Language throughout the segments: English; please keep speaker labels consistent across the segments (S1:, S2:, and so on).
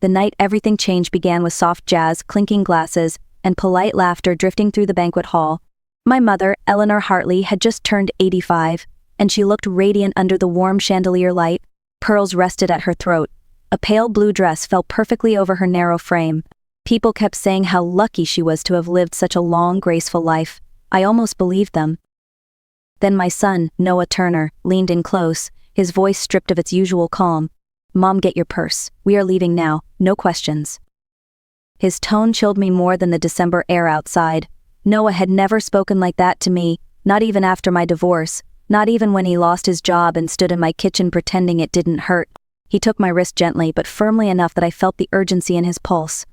S1: The night everything changed began with soft jazz, clinking glasses, and polite laughter drifting through the banquet hall. My mother, Eleanor Hartley, had just turned 85, and she looked radiant under the warm chandelier light. Pearls rested at her throat. A pale blue dress fell perfectly over her narrow frame. People kept saying how lucky she was to have lived such a long, graceful life. I almost believed them. Then my son, Noah Turner, leaned in close, his voice stripped of its usual calm. "Mom, get your purse. We are leaving now, no questions." His tone chilled me more than the December air outside. Noah had never spoken like that to me, not even after my divorce, not even when he lost his job and stood in my kitchen pretending it didn't hurt. He took my wrist gently but firmly enough that I felt the urgency in his pulse.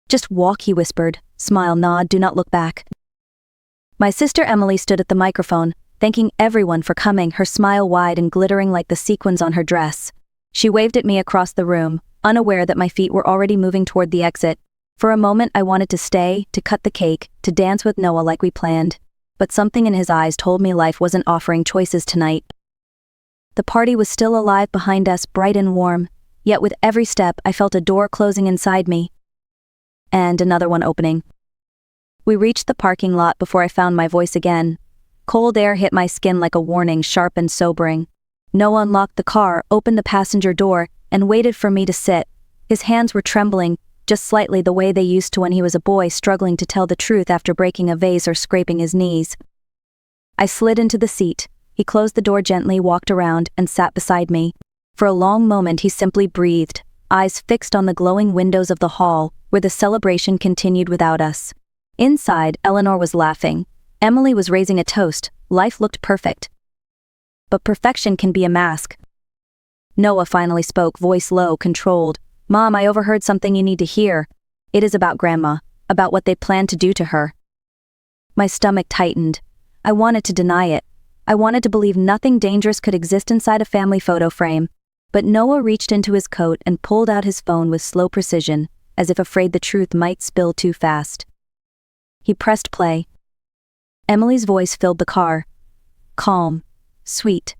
S1: "Just walk," he whispered. "Smile, nod, do not look back." My sister Emily stood at the microphone, thanking everyone for coming, her smile wide and glittering like the sequins on her dress. She waved at me across the room, unaware that my feet were already moving toward the exit. For a moment I wanted to stay, to cut the cake, to dance with Noah like we planned. But something in his eyes told me life wasn't offering choices tonight. The party was still alive behind us, bright and warm, yet with every step I felt a door closing inside me. And another one opening. We reached the parking lot before I found my voice again. Cold air hit my skin like a warning, sharp and sobering. Noah unlocked the car, opened the passenger door, and waited for me to sit. His hands were trembling, just slightly the way they used to when he was a boy struggling to tell the truth after breaking a vase or scraping his knees. I slid into the seat. He closed the door gently, walked around, and sat beside me. For a long moment he simply breathed, eyes fixed on the glowing windows of the hall, where the celebration continued without us. Inside, Eleanor was laughing. Emily was raising a toast. Life looked perfect. But perfection can be a mask. Noah finally spoke, voice low, controlled. "Mom, I overheard something you need to hear. It is about Grandma, about what they plan to do to her." My stomach tightened. I wanted to deny it. I wanted to believe nothing dangerous could exist inside a family photo frame. But Noah reached into his coat and pulled out his phone with slow precision, as if afraid the truth might spill too fast. He pressed play. Emily's voice filled the car. Calm. Sweet.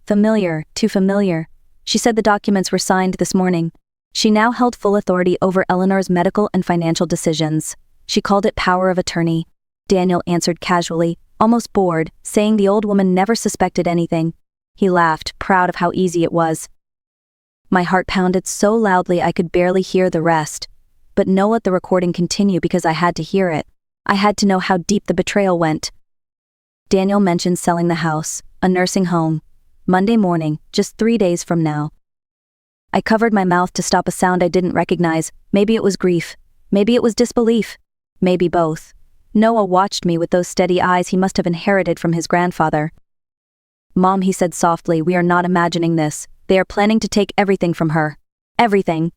S1: Familiar, too familiar. She said the documents were signed this morning. She now held full authority over Eleanor's medical and financial decisions. She called it power of attorney. Daniel answered casually, almost bored, saying the old woman never suspected anything. He laughed, proud of how easy it was. My heart pounded so loudly I could barely hear the rest. But no, let the recording continue because I had to hear it. I had to know how deep the betrayal went. Daniel mentioned selling the house, a nursing home. Monday morning, just 3 days from now. I covered my mouth to stop a sound I didn't recognize. Maybe it was grief. Maybe it was disbelief. Maybe both. Noah watched me with those steady eyes he must have inherited from his grandfather. "Mom," he said softly, "we are not imagining this. They are planning to take everything from her. Everything."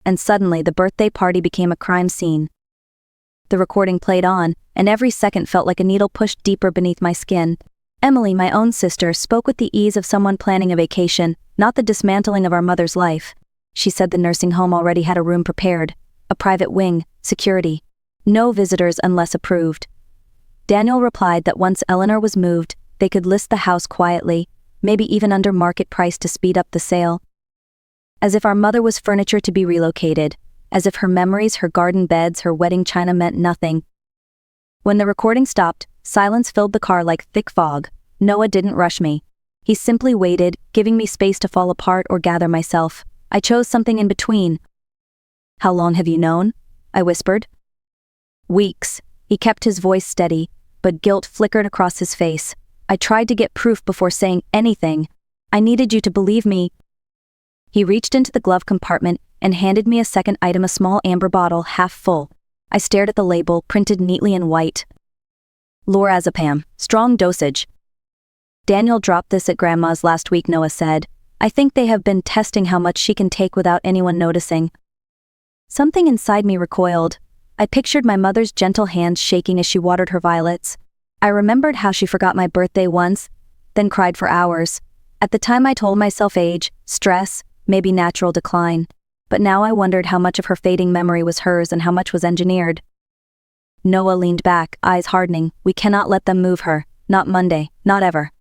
S1: And suddenly the birthday party became a crime scene. The recording played on, and every second felt like a needle pushed deeper beneath my skin. Emily, my own sister, spoke with the ease of someone planning a vacation, not the dismantling of our mother's life. She said the nursing home already had a room prepared, a private wing, security. No visitors unless approved. Daniel replied that once Eleanor was moved, they could list the house quietly, maybe even under market price to speed up the sale. As if our mother was furniture to be relocated, as if her memories, her garden beds, her wedding china meant nothing. When the recording stopped, silence filled the car like thick fog. Noah didn't rush me. He simply waited, giving me space to fall apart or gather myself. I chose something in between. "How long have you known?" I whispered. "Weeks." He kept his voice steady, but guilt flickered across his face. I tried to get proof before saying anything. "I needed you to believe me." He reached into the glove compartment and handed me a second item, a small amber bottle, half full. I stared at the label, printed neatly in white. Lorazepam, strong dosage. "Daniel dropped this at Grandma's last week," Noah said. "I think they have been testing how much she can take without anyone noticing." Something inside me recoiled. I pictured my mother's gentle hands shaking as she watered her violets. I remembered how she forgot my birthday once, then cried for hours. At the time I told myself age, stress, maybe natural decline. But now I wondered how much of her fading memory was hers and how much was engineered. Noah leaned back, eyes hardening. "We cannot let them move her. Not Monday, not ever."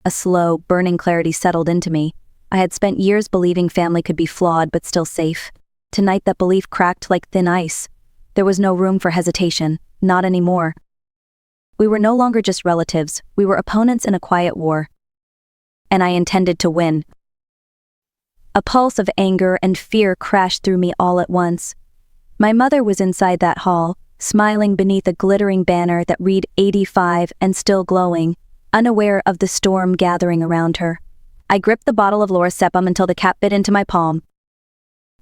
S1: A slow, burning clarity settled into me. I had spent years believing family could be flawed but still safe. Tonight that belief cracked like thin ice. There was no room for hesitation, not anymore. We were no longer just relatives, we were opponents in a quiet war. And I intended to win. A pulse of anger and fear crashed through me all at once. My mother was inside that hall, smiling beneath a glittering banner that read 85 and still glowing, unaware of the storm gathering around her. I gripped the bottle of lorazepam until the cap bit into my palm.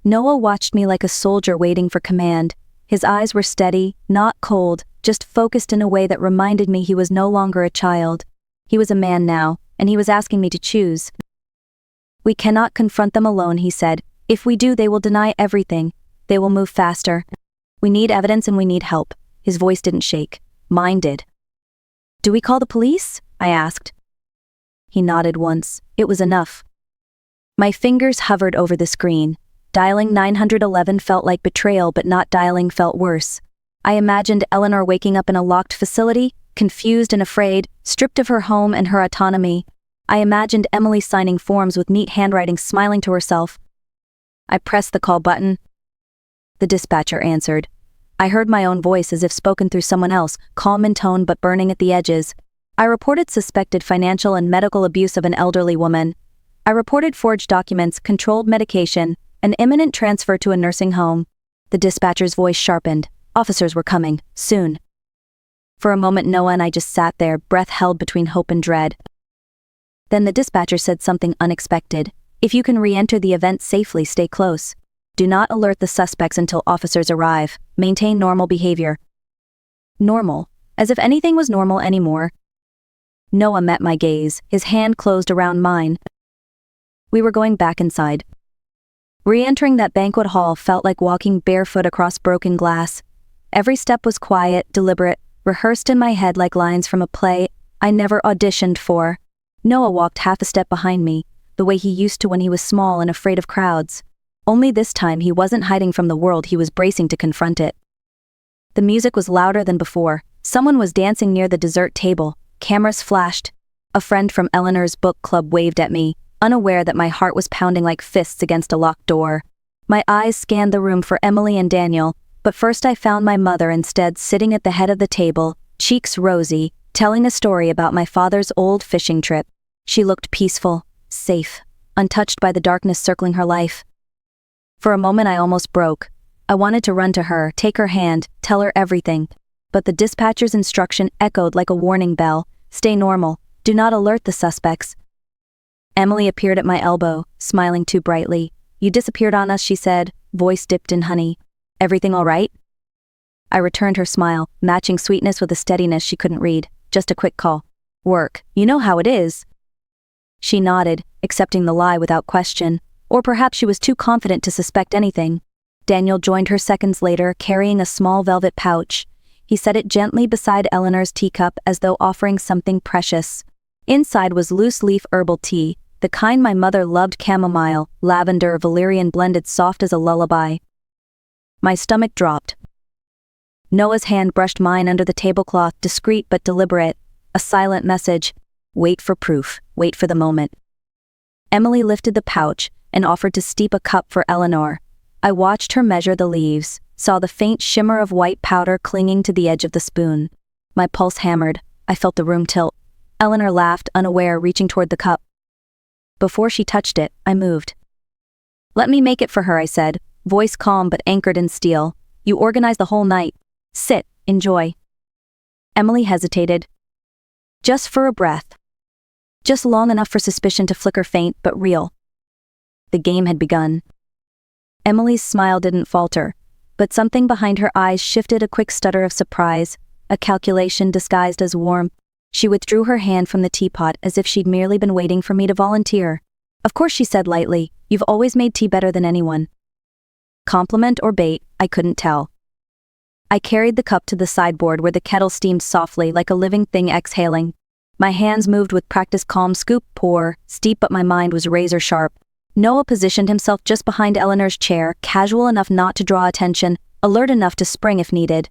S1: Noah watched me like a soldier waiting for command. His eyes were steady, not cold, just focused in a way that reminded me he was no longer a child. He was a man now, and he was asking me to choose. "We cannot confront them alone," he said. "If we do, they will deny everything. They will move faster. We need evidence and we need help." His voice didn't shake. Mine did. "Do we call the police?" I asked. He nodded once. It was enough. My fingers hovered over the screen. Dialing 911 felt like betrayal, but not dialing felt worse. I imagined Eleanor waking up in a locked facility, confused and afraid, stripped of her home and her autonomy. I imagined Emily signing forms with neat handwriting, smiling to herself. I pressed the call button. The dispatcher answered. I heard my own voice as if spoken through someone else, calm in tone but burning at the edges. I reported suspected financial and medical abuse of an elderly woman. I reported forged documents, controlled medication, an imminent transfer to a nursing home. The dispatcher's voice sharpened. Officers were coming, soon. For a moment Noah and I just sat there, breath held between hope and dread. Then the dispatcher said something unexpected. "If you can re-enter the event safely, stay close. Do not alert the suspects until officers arrive. Maintain normal behavior." Normal? As if anything was normal anymore. Noah met my gaze, his hand closed around mine. We were going back inside. Re-entering that banquet hall felt like walking barefoot across broken glass. Every step was quiet, deliberate, rehearsed in my head like lines from a play I never auditioned for. Noah walked half a step behind me, the way he used to when he was small and afraid of crowds. Only this time he wasn't hiding from the world, he was bracing to confront it. The music was louder than before. Someone was dancing near the dessert table. Cameras flashed. A friend from Eleanor's book club waved at me, unaware that my heart was pounding like fists against a locked door. My eyes scanned the room for Emily and Daniel, but first I found my mother instead, sitting at the head of the table, cheeks rosy, telling a story about my father's old fishing trip. She looked peaceful, safe, untouched by the darkness circling her life. For a moment I almost broke. I wanted to run to her, take her hand, tell her everything. But the dispatcher's instruction echoed like a warning bell. Stay normal. Do not alert the suspects. Emily appeared at my elbow, smiling too brightly. "You disappeared on us," she said, voice dipped in honey. "Everything all right?" I returned her smile, matching sweetness with a steadiness she couldn't read. "Just a quick call. Work. You know how it is." She nodded, accepting the lie without question. Or perhaps she was too confident to suspect anything. Daniel joined her seconds later, carrying a small velvet pouch. He set it gently beside Eleanor's teacup as though offering something precious. Inside was loose-leaf herbal tea, the kind my mother loved, chamomile, lavender, valerian blended, soft as a lullaby. My stomach dropped. Noah's hand brushed mine under the tablecloth, discreet but deliberate. A silent message. Wait for proof, wait for the moment. Emily lifted the pouch and offered to steep a cup for Eleanor. I watched her measure the leaves, saw the faint shimmer of white powder clinging to the edge of the spoon. My pulse hammered. I felt the room tilt. Eleanor laughed, unaware, reaching toward the cup. Before she touched it, I moved. "Let me make it for her," I said, voice calm but anchored in steel. "You organized the whole night. Sit, enjoy." Emily hesitated. Just for a breath. Just long enough for suspicion to flicker, faint but real. The game had begun. Emily's smile didn't falter, but something behind her eyes shifted, a quick stutter of surprise, a calculation disguised as warmth. She withdrew her hand from the teapot as if she'd merely been waiting for me to volunteer. "Of course," she said lightly, "you've always made tea better than anyone." Compliment or bait, I couldn't tell. I carried the cup to the sideboard where the kettle steamed softly like a living thing exhaling. My hands moved with practiced calm, scoop, pour, steep, but my mind was razor sharp. Noah positioned himself just behind Eleanor's chair, casual enough not to draw attention, alert enough to spring if needed.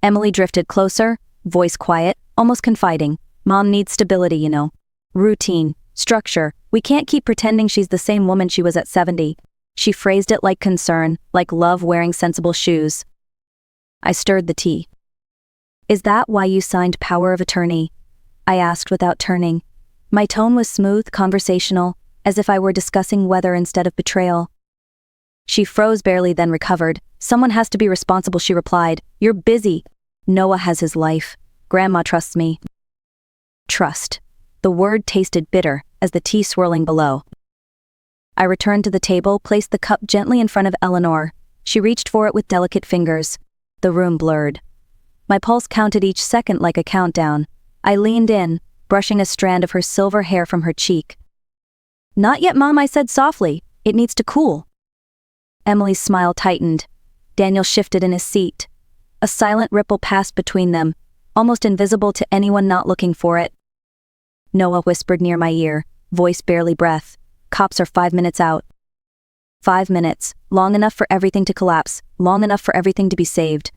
S1: Emily drifted closer, voice quiet, almost confiding. "Mom needs stability, you know. Routine. Structure. We can't keep pretending she's the same woman she was at 70. She phrased it like concern, like love wearing sensible shoes. I stirred the tea. Is that why you signed power of attorney? I asked without turning. My tone was smooth, conversational, as if I were discussing weather instead of betrayal. She froze barely, then recovered. Someone has to be responsible, she replied. You're busy. Noah has his life. Grandma trusts me. Trust. The word tasted bitter, as the tea swirling below. I returned to the table, placed the cup gently in front of Eleanor. She reached for it with delicate fingers. The room blurred. My pulse counted each second like a countdown. I leaned in, brushing a strand of her silver hair from her cheek. Not yet, Mom, I said softly. It needs to cool. Emily's smile tightened. Daniel shifted in his seat. A silent ripple passed between them, almost invisible to anyone not looking for it. Noah whispered near my ear, voice barely breath. Cops are 5 minutes out. 5 minutes, long enough for everything to collapse, long enough for everything to be saved.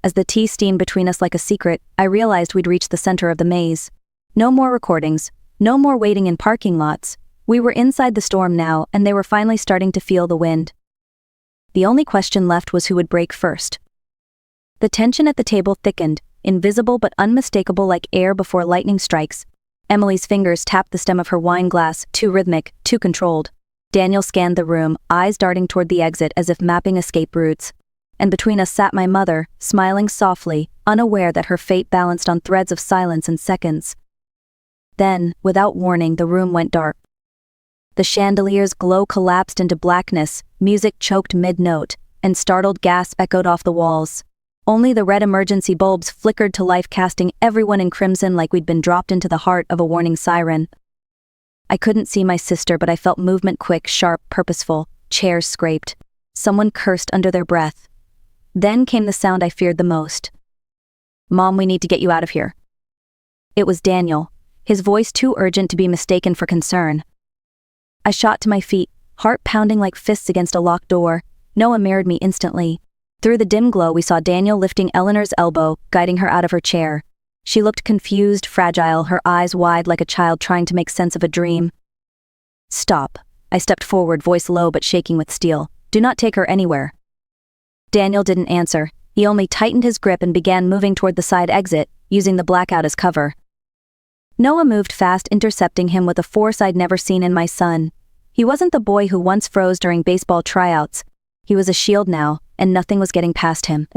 S1: As the tea steamed between us like a secret, I realized we'd reached the center of the maze. No more recordings, no more waiting in parking lots. We were inside the storm now, and they were finally starting to feel the wind. The only question left was who would break first. The tension at the table thickened, invisible but unmistakable like air before lightning strikes. Emily's fingers tapped the stem of her wine glass, too rhythmic, too controlled. Daniel scanned the room, eyes darting toward the exit as if mapping escape routes. And between us sat my mother, smiling softly, unaware that her fate balanced on threads of silence and seconds. Then, without warning, the room went dark. The chandelier's glow collapsed into blackness, music choked mid-note, and startled gasps echoed off the walls. Only the red emergency bulbs flickered to life, casting everyone in crimson like we'd been dropped into the heart of a warning siren. I couldn't see my sister, but I felt movement quick, sharp, purposeful. Chairs scraped. Someone cursed under their breath. Then came the sound I feared the most. Mom, we need to get you out of here. It was Daniel, his voice too urgent to be mistaken for concern. I shot to my feet, heart pounding like fists against a locked door. Noah mirrored me instantly. Through the dim glow, we saw Daniel lifting Eleanor's elbow, guiding her out of her chair. She looked confused, fragile, her eyes wide like a child trying to make sense of a dream. Stop. I stepped forward, voice low but shaking with steel. Do not take her anywhere. Daniel didn't answer. He only tightened his grip and began moving toward the side exit, using the blackout as cover. Noah moved fast, intercepting him with a force I'd never seen in my son. He wasn't the boy who once froze during baseball tryouts. He was a shield now, and nothing was getting past him.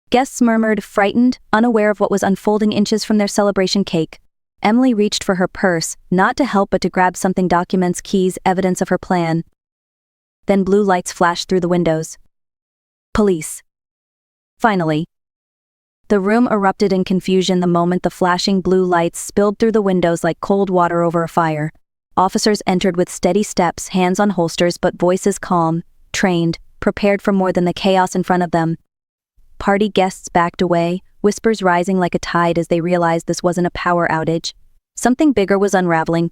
S1: Guests murmured, frightened, unaware of what was unfolding inches from their celebration cake. Emily reached for her purse, not to help but to grab something, documents, keys, evidence of her plan. Then blue lights flashed through the windows. Police. Finally. The room erupted in confusion the moment the flashing blue lights spilled through the windows like cold water over a fire. Officers entered with steady steps, hands on holsters but voices calm, trained, prepared for more than the chaos in front of them. Party guests backed away, whispers rising like a tide as they realized this wasn't a power outage. Something bigger was unraveling.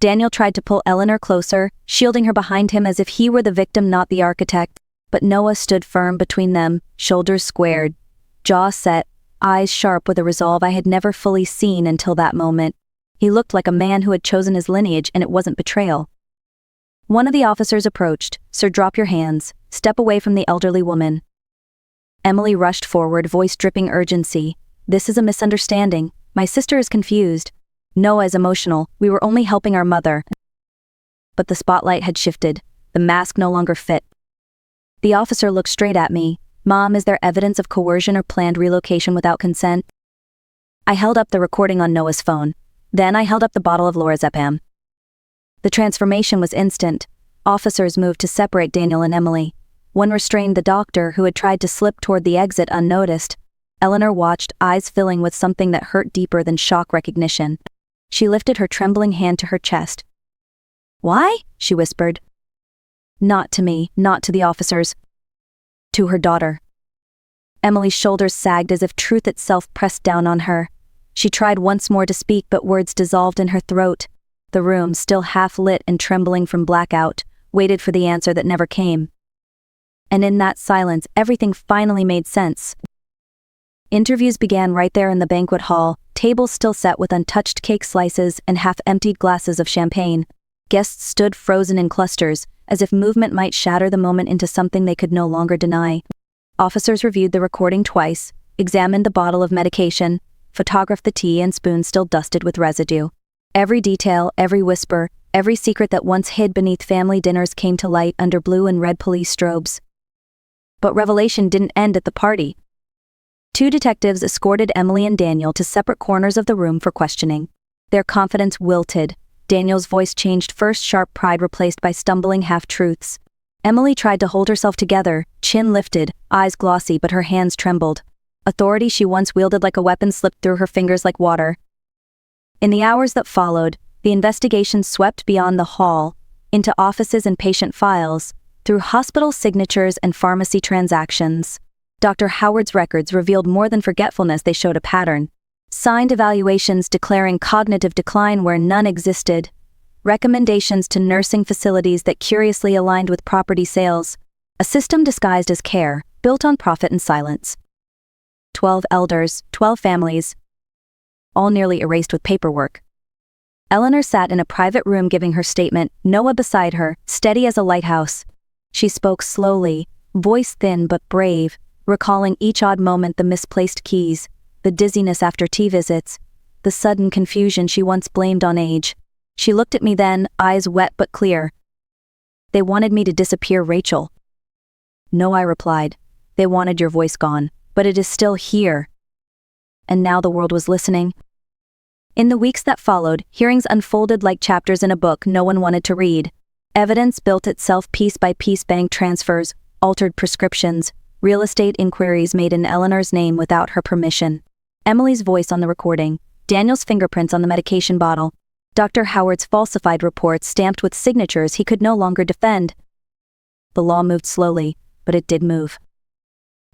S1: Daniel tried to pull Eleanor closer, shielding her behind him as if he were the victim, not the architect, but Noah stood firm between them, shoulders squared, jaw set, eyes sharp with a resolve I had never fully seen until that moment. He looked like a man who had chosen his lineage, and it wasn't betrayal. One of the officers approached. Sir, drop your hands. Step away from the elderly woman. Emily rushed forward, voice dripping urgency. This is a misunderstanding. My sister is confused. Noah is emotional. We were only helping our mother. But the spotlight had shifted. The mask no longer fit. The officer looked straight at me. Mom, is there evidence of coercion or planned relocation without consent? I held up the recording on Noah's phone. Then I held up the bottle of lorazepam. The transformation was instant. Officers moved to separate Daniel and Emily. One restrained the doctor, who had tried to slip toward the exit unnoticed. Eleanor watched, eyes filling with something that hurt deeper than shock recognition. She lifted her trembling hand to her chest. Why? She whispered. Not to me, not to the officers. To her daughter. Emily's shoulders sagged as if truth itself pressed down on her. She tried once more to speak, but words dissolved in her throat. The room, still half lit and trembling from blackout, waited for the answer that never came. And in that silence, everything finally made sense. Interviews began right there in the banquet hall, tables still set with untouched cake slices and half-emptied glasses of champagne. Guests stood frozen in clusters, as if movement might shatter the moment into something they could no longer deny. Officers reviewed the recording twice, examined the bottle of medication, photographed the tea and spoon still dusted with residue. Every detail, every whisper, every secret that once hid beneath family dinners came to light under blue and red police strobes. But revelation didn't end at the party. 2 detectives escorted Emily and Daniel to separate corners of the room for questioning. Their confidence wilted. Daniel's voice changed, first sharp pride replaced by stumbling half-truths. Emily tried to hold herself together, chin lifted, eyes glossy, but her hands trembled. Authority she once wielded like a weapon slipped through her fingers like water. In the hours that followed, the investigation swept beyond the hall, into offices and patient files, through hospital signatures and pharmacy transactions. Dr. Howard's records revealed more than forgetfulness, they showed a pattern. Signed evaluations declaring cognitive decline where none existed. Recommendations to nursing facilities that curiously aligned with property sales. A system disguised as care, built on profit and silence. 12 elders, 12 families, all nearly erased with paperwork. Eleanor sat in a private room giving her statement, Noah beside her, steady as a lighthouse. She spoke slowly, voice thin but brave, recalling each odd moment, the misplaced keys, the dizziness after tea visits, the sudden confusion she once blamed on age. She looked at me then, eyes wet but clear. They wanted me to disappear, Rachel. No, I replied. They wanted your voice gone, but it is still here. And now the world was listening. In the weeks that followed, hearings unfolded like chapters in a book no one wanted to read. Evidence built itself piece by piece, bank transfers, altered prescriptions, real estate inquiries made in Eleanor's name without her permission. Emily's voice on the recording, Daniel's fingerprints on the medication bottle, Dr. Howard's falsified reports stamped with signatures he could no longer defend. The law moved slowly, but it did move.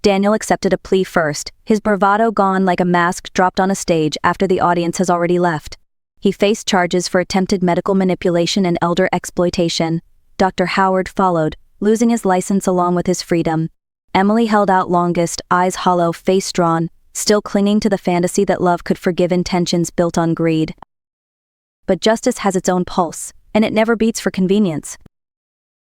S1: Daniel accepted a plea first, his bravado gone like a mask dropped on a stage after the audience has already left. He faced charges for attempted medical manipulation and elder exploitation. Dr. Howard followed, losing his license along with his freedom. Emily held out longest, eyes hollow, face drawn, still clinging to the fantasy that love could forgive intentions built on greed. But justice has its own pulse, and it never beats for convenience.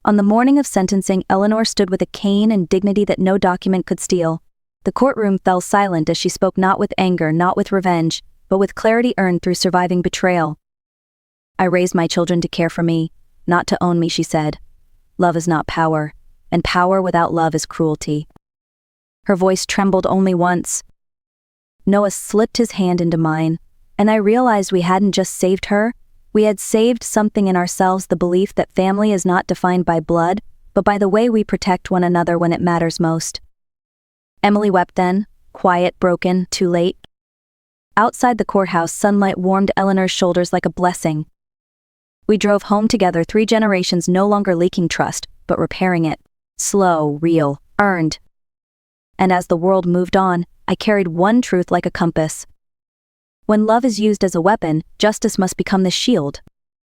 S1: On the morning of sentencing, Eleanor stood with a cane and dignity that no document could steal. The courtroom fell silent as she spoke, not with anger, not with revenge, but with clarity earned through surviving betrayal. I raised my children to care for me, not to own me, she said. Love is not power, and power without love is cruelty. Her voice trembled only once. Noah slipped his hand into mine, and I realized we hadn't just saved her, we had saved something in ourselves, the belief that family is not defined by blood, but by the way we protect one another when it matters most. Emily wept then, quiet, broken, too late. Outside the courthouse, sunlight warmed Eleanor's shoulders like a blessing. We drove home together, 3 generations no longer leaking trust, but repairing it. Slow, real, earned. And as the world moved on, I carried one truth like a compass. When love is used as a weapon, justice must become the shield.